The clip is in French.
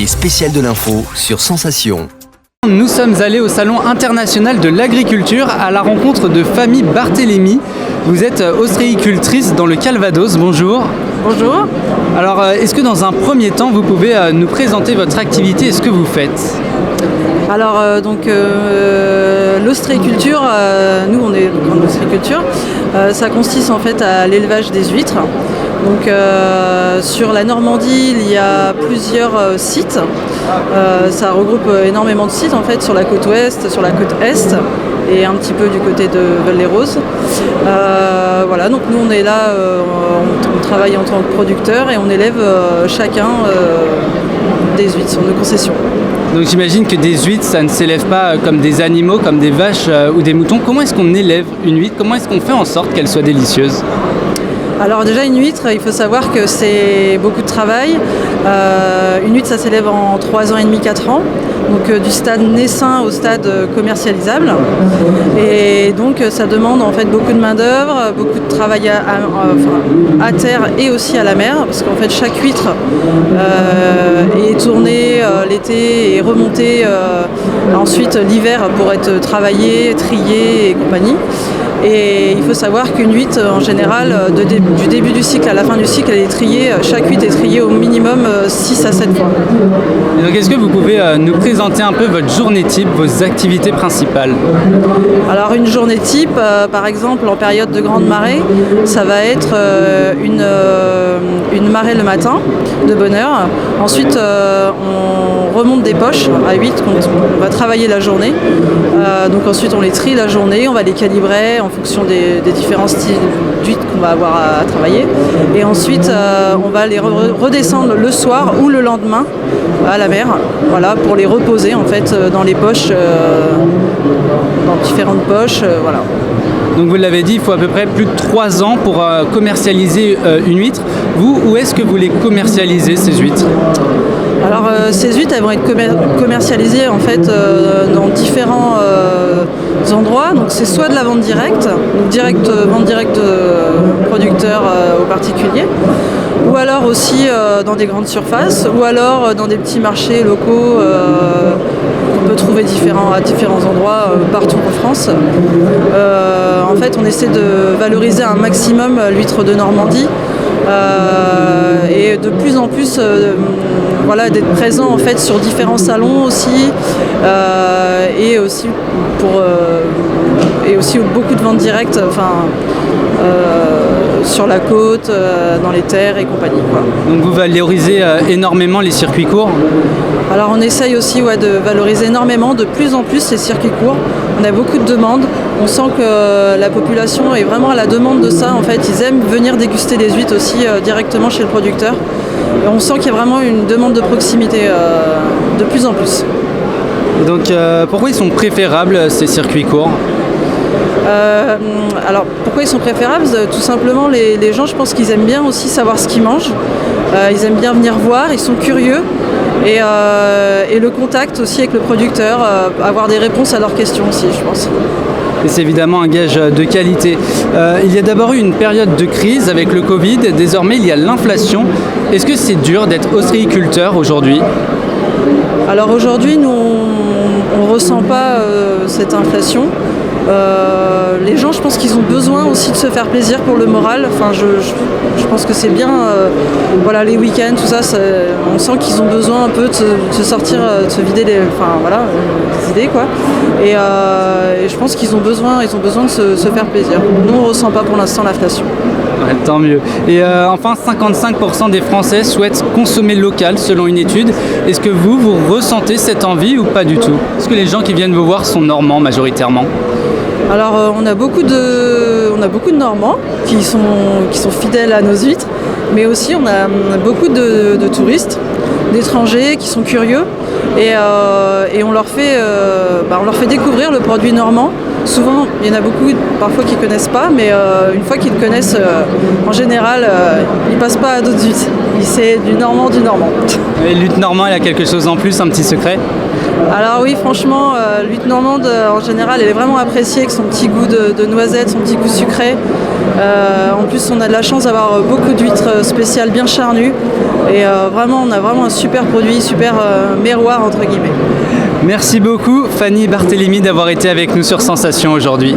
l'envoyé spécial de l'info sur Sensation. Nous sommes allés au Salon international de l'agriculture à la rencontre de Famille Barthélémy. Vous êtes ostréicultrice dans le Calvados, bonjour. Bonjour. Alors, est-ce que dans un premier temps, vous pouvez nous présenter votre activité et ce que vous faites ? Alors, l'ostréiculture, nous on est en ostréiculture, ça consiste en fait à l'élevage des huîtres. Donc sur la Normandie, il y a plusieurs sites. Ça regroupe énormément de sites en fait sur la côte ouest, sur la côte est et un petit peu du côté de Val-des-Roses. Voilà, donc nous on est là, on travaille en tant que producteur et on élève chacun des huîtres sur nos concessions. Donc j'imagine que des huîtres, ça ne s'élève pas comme des animaux, comme des vaches ou des moutons. Comment est-ce qu'on élève une huître ? Comment est-ce qu'on fait en sorte qu'elle soit délicieuse ? Alors déjà une huître, il faut savoir que c'est beaucoup de travail. Une huître ça s'élève en 3 ans et demi, 4 ans. Donc du stade naissain au stade commercialisable. Et donc ça demande en fait beaucoup de main d'œuvre, beaucoup de travail à terre et aussi à la mer. Parce qu'en fait chaque huître est tournée l'été et remontée ensuite l'hiver pour être travaillée, triée et compagnie. Et il faut savoir qu'une huître, en général, du début du cycle à la fin du cycle, elle est triée. Chaque huître est triée au minimum 6 à 7 fois. Et donc, est-ce que vous pouvez nous présenter un peu votre journée type, vos activités principales ? Alors une journée type, par exemple en période de grande marée, ça va être une marée le matin, de bonne heure. Ensuite, on remonte des poches à huîtres, on va travailler la journée. Donc ensuite, on les trie la journée, on va les calibrer en fonction des différents styles d'huîtres qu'on va avoir à travailler. Et ensuite, on va les redescendre le soir ou le lendemain à la mer, voilà, pour les reposer en fait dans les poches, dans différentes poches, voilà. Donc vous l'avez dit, il faut à peu près plus de 3 ans pour commercialiser une huître. Vous, où est-ce que vous les commercialisez ces huîtres ? Alors ces huîtres, elles vont être commercialisées en fait dans différents endroits. Donc c'est soit de la vente directe, donc vente directe producteur aux particuliers, ou alors aussi dans des grandes surfaces, ou alors dans des petits marchés locaux qu'on peut trouver à différents endroits partout en France. En fait, on essaie de valoriser un maximum l'huître de Normandie et de plus en plus voilà, d'être présent en fait sur différents salons aussi et aussi beaucoup de ventes directes sur la côte, dans les terres et compagnie, quoi. Donc vous valorisez énormément les circuits courts ? Alors on essaye aussi de valoriser énormément, de plus en plus les circuits courts. On a beaucoup de demandes. On sent que la population est vraiment à la demande de ça. En fait, ils aiment venir déguster les huîtres aussi directement chez le producteur. Et on sent qu'il y a vraiment une demande de proximité de plus en plus. Et donc pourquoi ils sont préférables ces circuits courts ? Alors pourquoi ils sont préférables ? Tout simplement les gens, je pense qu'ils aiment bien aussi savoir ce qu'ils mangent. Ils aiment bien venir voir, ils sont curieux. Et le contact aussi avec le producteur, avoir des réponses à leurs questions aussi, je pense. Et c'est évidemment un gage de qualité. Il y a d'abord eu une période de crise avec le Covid, désormais il y a l'inflation. Est-ce que c'est dur d'être ostréiculteur aujourd'hui ? Alors aujourd'hui, nous, on ne ressent pas cette inflation. Les gens, je pense qu'ils ont besoin aussi de se faire plaisir pour le moral. Enfin, je pense que c'est bien, voilà, les week-ends, tout ça, on sent qu'ils ont besoin un peu de se sortir, de se vider des idées, quoi. Et je pense qu'ils ont besoin de se faire plaisir. Nous, on ne ressent pas pour l'instant l'inflation. Ouais, tant mieux. Et enfin, 55% des Français souhaitent consommer local selon une étude. Est-ce que vous ressentez cette envie ou pas du tout ? Est-ce que les gens qui viennent vous voir sont normands majoritairement ? Alors on a beaucoup de Normands qui sont fidèles à nos huîtres, mais aussi on a beaucoup de touristes, d'étrangers qui sont curieux et on leur fait découvrir le produit normand. Souvent, il y en a beaucoup parfois qui ne connaissent pas, mais une fois qu'ils le connaissent, en général, ils ne passent pas à d'autres huîtres. C'est du normand. Et l'huître normand, elle a quelque chose en plus, un petit secret ? Alors oui, franchement, l'huître normande, en général, elle est vraiment appréciée avec son petit goût de noisette, son petit goût sucré. En plus, on a de la chance d'avoir beaucoup d'huîtres spéciales bien charnues. Et vraiment, on a vraiment un super produit, super miroir, entre guillemets. Merci beaucoup Fanny Barthélémy d'avoir été avec nous sur Sensation aujourd'hui.